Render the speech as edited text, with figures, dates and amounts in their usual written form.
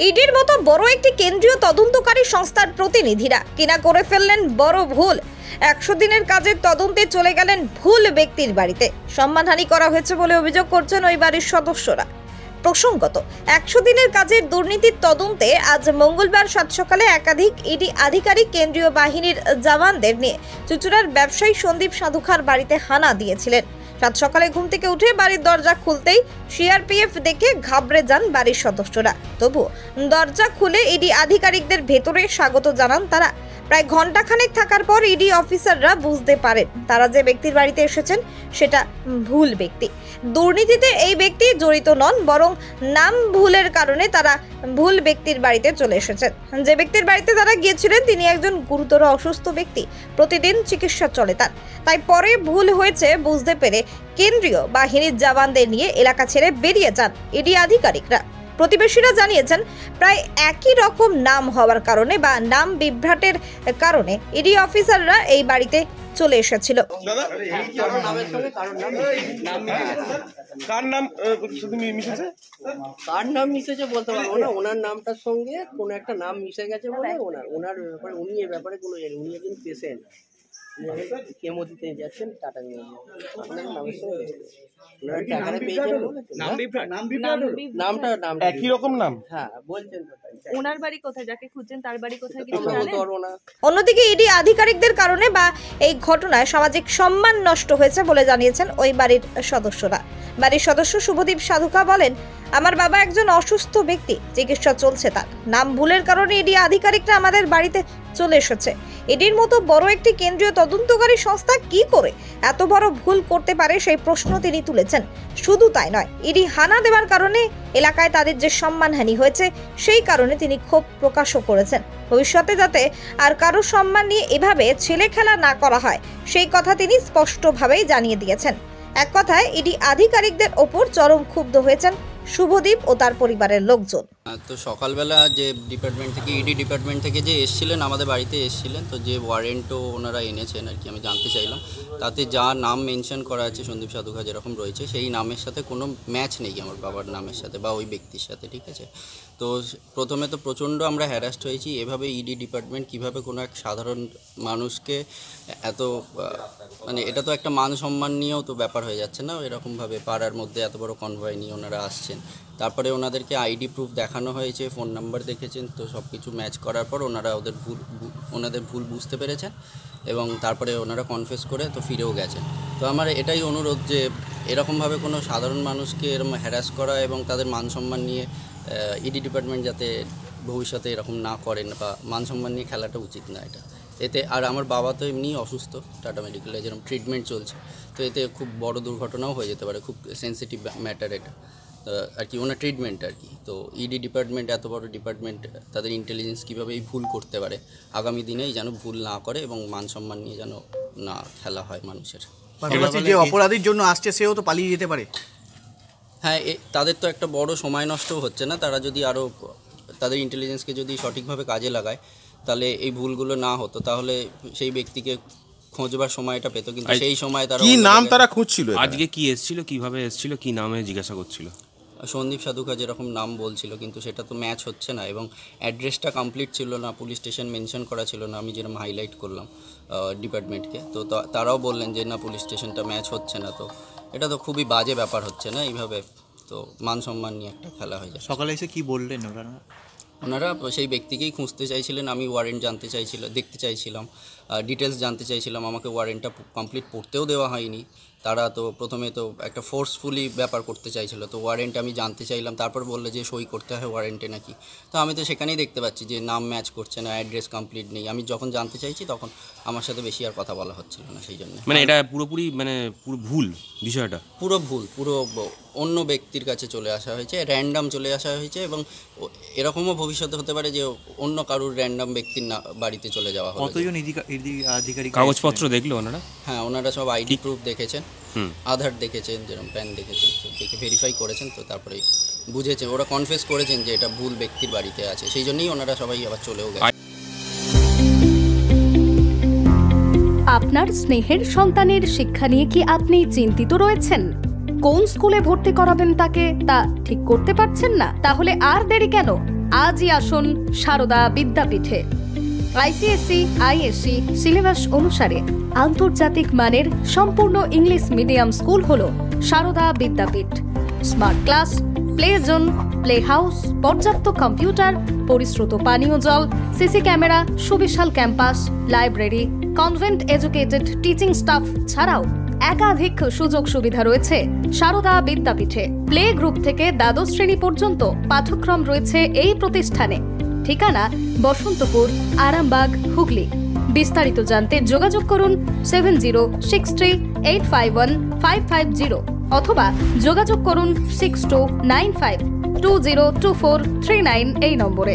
ইডির মতো বড় একটি কেন্দ্রীয় তদন্তকারী সংস্থার প্রতিনিধিরা কিনা করে ফেললেন বড় ভুল। 100 দিনের কাজের তদন্তে চলে গেলেন ভুল ব্যক্তির বাড়িতে। সম্মানহানি করা হয়েছে বলে অভিযোগ করছেন ওই বাড়ির সদস্যরা। প্রসঙ্গত, 100 দিনের কাজের দুর্নীতির তদন্তে আজ মঙ্গলবার সাত সকালে একাধিক ইডি আধিকারিক কেন্দ্রীয় বাহিনীর জওয়ানদের নিয়ে চুঁচুড়ার ব্যবসায়ী সন্দীপ সাধুখার বাড়িতে হানা দিয়েছিলেন। সাত সকালে ঘুম থেকে উঠে বাড়ির দরজা খুলতেই সিআরপিএফ দেখে ঘাবড়ে যান বাড়ির সদস্যরা। তবু দরজা খুলে ইডি আধিকারিকদের ভেতরে স্বাগত জানান তারা। প্রায় ঘন্টাখানেক থাকার পর ইডি অফিসাররা বুঝতে পারেন তারা যে ব্যক্তির বাড়িতে এসেছেন সেটা ভুল ব্যক্তি। দুর্নীতিতে এই ব্যক্তি জড়িত নন, বরং নাম ভুলের কারণে তারা ভুল ব্যক্তির বাড়িতে চলে এসেছেন। যে ব্যক্তির বাড়িতে তারা গিয়েছিলেন তিনি একজন গুরুতর অসুস্থ ব্যক্তি, প্রতিদিন চিকিৎসা চলে তার। তাই পরে ভুল হয়েছে বুঝতে পেরে কেন্দ্রীয় বাহিনীর জওয়ানদের নিয়ে এলাকা ছেড়ে বেরিয়ে যান ইডি আধিকারিকরা। প্রতিবেশীরা জানিয়েছেন প্রায় একই রকম নাম হওয়ার কারণে বা নাম বিভ্রাটের কারণে ইডি অফিসাররা এই বাড়িতে চলে এসেছিল। কার নাম মিশেছে বলতে পারবো না, ওনার নামটার সঙ্গে কোনো একটা নাম মিশে গেছে বলে ওনার ব্যাপারে উনি এ ব্যাপারে কোনো জানেন। উনি একজন পেশেন্ট, কেমো দিতে যাচ্ছেন টাটা নিয়ে আপনার নামের সঙ্গে একই রকম নাম। হ্যাঁ বলছেন তো, ওনার বাড়ি কোথায়, যাকে খুঁজছেন তার বাড়ি কোথায়? অন্যদিকে ইডি আধিকারিকদের কারণে বা এই ঘটনায় সামাজিক সম্মান নষ্ট হয়েছে বলে জানিয়েছেন ওই বাড়ির সদস্যরা। বাড়ির সদস্য শুভদীপ সাধুকা বলেন, আমার বাবা একজন অসুস্থ ব্যক্তি, চিকিৎসা চলছে তার। নাম ভুলের কারণে ইডি আধিকারিকরা আমাদের বাড়িতে চলে এসেছে। ইডির মতো বড় একটি কেন্দ্রীয় তদন্তকারী সংস্থা কি করে এত বড় ভুল করতে পারে সেই প্রশ্ন তিনি তুলেছেন। শুধু তাই নয়, ইডি হানা দেওয়ার কারণে এলাকায় তাদের যে সম্মানহানি হয়েছে সেই কারণে তিনি ক্ষোভ প্রকাশও করেছেন। ভবিষ্যতে যাতে আর কারো সম্মান নিয়ে এভাবে ছেলে খেলা না করা হয় সেই কথা তিনি স্পষ্টভাবেই জানিয়ে দিয়েছেন। এক কথায় ইডি আধিকারিকদের ওপর চরম ক্ষুব্ধ হয়েছেন শুভদীপ ও তার পরিবারের লোকজন। তো সকালবেলা যে ডিপার্টমেন্ট থেকে ইডি ডিপার্টমেন্ট থেকে যে এসেছিলেন আমাদের বাড়িতে এসেছিলেন, তো যে ওয়ারেন্টও ওনারা এনেছেন আর কি, আমি জানতে চাইলাম তাতে যা নাম মেনশন করা আছে সন্দীপ সাধুখা যেরকম রয়েছে সেই নামের সাথে কোনো ম্যাচ নেই আমার বাবার নামের সাথে বা ওই ব্যক্তির সাথে, ঠিক আছে। তো প্রথমে তো প্রচণ্ড আমরা হ্যারাস্ট হয়েছি। এভাবে ইডি ডিপার্টমেন্ট কিভাবে কোনো এক সাধারণ মানুষকে এত মানে এটা তো একটা মান সম্মান নিয়েও তো ব্যাপার হয়ে যাচ্ছে না, এরকমভাবে পাড়ার মধ্যে এত বড় কনভয় নিয়ে ওনারা আসছেন। তারপরে ওনাদেরকে আইডি প্রুফ দেখানো হয়েছে, ফোন নাম্বার দেখেছেন, তো সব কিছু ম্যাচ করার পর ওনারা ওনাদের ভুল বুঝতে পেরেছেন এবং তারপরে ওনারা কনফেস করে তো ফিরেও গেছেন। তো আমার এটাই অনুরোধ যে এরকমভাবে কোনো সাধারণ মানুষকে এরকম হ্যারাস করা এবং তাদের মান সম্মান নিয়ে ইডি ডিপার্টমেন্ট যাতে ভবিষ্যতে এরকম না করেন বা মান সম্মান নিয়ে খেলাটা উচিত না এটা। এতে আর আমার বাবা তো এমনি অসুস্থ, টাটা মেডিকেলে যেরকম ট্রিটমেন্ট চলছে, তো এতে খুব বড় দুর্ঘটনাও হয়ে যেতে পারে, খুব সেন্সিটিভ ম্যাটার এটা আর কি, ওনার ট্রিটমেন্ট আর কি। তো ইডি ডিপার্টমেন্ট এত বড় ডিপার্টমেন্ট, তাদের ইন্টেলিজেন্স কীভাবে এই ভুল করতে পারে, আগামী দিনেই যেন ভুল না করে এবং মান সম্মান নিয়ে যেন না খেলা হয় মানুষের। যে অপরাধীর জন্য আসছে সেও তো পালিয়ে যেতে পারে। হ্যাঁ, তাদের তো একটা বড় সময় নষ্টও হচ্ছে না, তারা যদি আরও তাদের ইন্টেলিজেন্সকে যদি সঠিকভাবে কাজে লাগায় তাহলে এই ভুলগুলো না হতো, তাহলে সেই ব্যক্তিকে খোঁজবার সময়টা পেত, কিন্তু সেই সময় তারা কি নাম তারা খুঁজছিল, আজকে কি এসেছিল, কিভাবে এসেছিল, কি নামে জিজ্ঞাসা করছিল? সন্দীপ সাধুখা যেরকম নাম বলছিল, কিন্তু সেটা তো ম্যাচ হচ্ছে না এবং অ্যাড্রেসটা কমপ্লিট ছিল না, পুলিশ স্টেশন মেনশন করা ছিল না, আমি যেরকম হাইলাইট করলাম ডিপার্টমেন্টকে। তো তারাও বললেন যে না, পুলিশ স্টেশনটা ম্যাচ হচ্ছে না। তো এটা তো খুবই বাজে ব্যাপার হচ্ছে না এইভাবে, তো মান সম্মান নিয়ে একটা খেলা হয়ে যায়। সকালে এসে কি বললেন ওনারা? সেই ব্যক্তিকেই খুঁজতে চাইছিলেন, আমি ওয়ারেন্ট দেখতে চাইছিলাম, ডিটেলস জানতে চাইছিলাম। আমাকে ওয়ারেন্টটা কমপ্লিট পড়তেও দেওয়া হয়নি। তারা তো প্রথমে তো একটা ফোর্সফুলি ব্যাপার করতে চাইছিল, তো ওয়ারেন্ট আমি জানতে চাইলাম, তারপর বললে যে সই করতে হয় ওয়ারেন্টে নাকি। তো আমি তো সেখানেই দেখতে পাচ্ছি যে নাম ম্যাচ করছে না, অ্যাড্রেস কমপ্লিট নেই। আমি যখন জানতে চাইছি তখন আমার সাথে বেশি আর কথা বলা হচ্ছিল না, সেই জন্য। মানে এটা পুরোপুরি পুরো ভুল বিষয়টা, পুরো ভুল, পুরো অন্য ব্যক্তির কাছে চলে আসা হয়েছে, র্যান্ডাম চলে আসা হয়েছে এবং এরকমও ভবিষ্যতে হতে পারে যে অন্য কারুর র্যান্ডাম ব্যক্তির বাড়িতে চলে যাওয়া হবে। কতজন আধিকারিক কাগজপত্র দেখলো ওনারা? হ্যাঁ, ওনারা সব আইডি প্রুফ দেখেছেন, আধার দেখেছেন, যেরকম প্যান দেখেছেন, তো দেখে ভেরিফাই করেছেন, তো তারপরে বুঝেছেন, ওরা কনফেস করেছেন যে এটা ভুল ব্যক্তির বাড়িতে আছে, সেই জন্যই ওনারা সবাই আবার চলেও গেছে। আপনার স্নেহের সন্তানের শিক্ষা নিয়ে কি আপনি চিন্তিত রয়েছেন? কোন স্কুলে ভর্তি করাবেন তাকে তা ঠিক করতে পারছেন না? তাহলে আর দেরি কেন? আজই আসুন সারদা বিদ্যাপীঠে। আইসিএসসি আইএসসি সিলেবাস অনুসারে আন্তর্জাতিক মানের সম্পূর্ণ ইংলিশ মিডিয়াম স্কুল হলো Sarada Vidyapith. Smart class, play zone, play house, পর্যাপ্ত কম্পিউটার, পরিশ্রুত পানীয় জল, সিসি ক্যামেরা, সুবিশাল campus, library, convent educated teaching staff ছাড়াও একাধিক সুযোগ সুবিধা রয়েছে সারদা বিদ্যাপীঠে। প্লে গ্রুপ থেকে দ্বাদশ শ্রেণী পর্যন্ত পাঠ্যক্রম রয়েছে এই প্রতিষ্ঠানে। ঠিকানা বসন্তপুর, আরামবাগ, হুগলি। বিস্তারিত জানতে যোগাযোগ করুন 7063851550 অথবা যোগাযোগ করুন 6295202439 এই নম্বরে।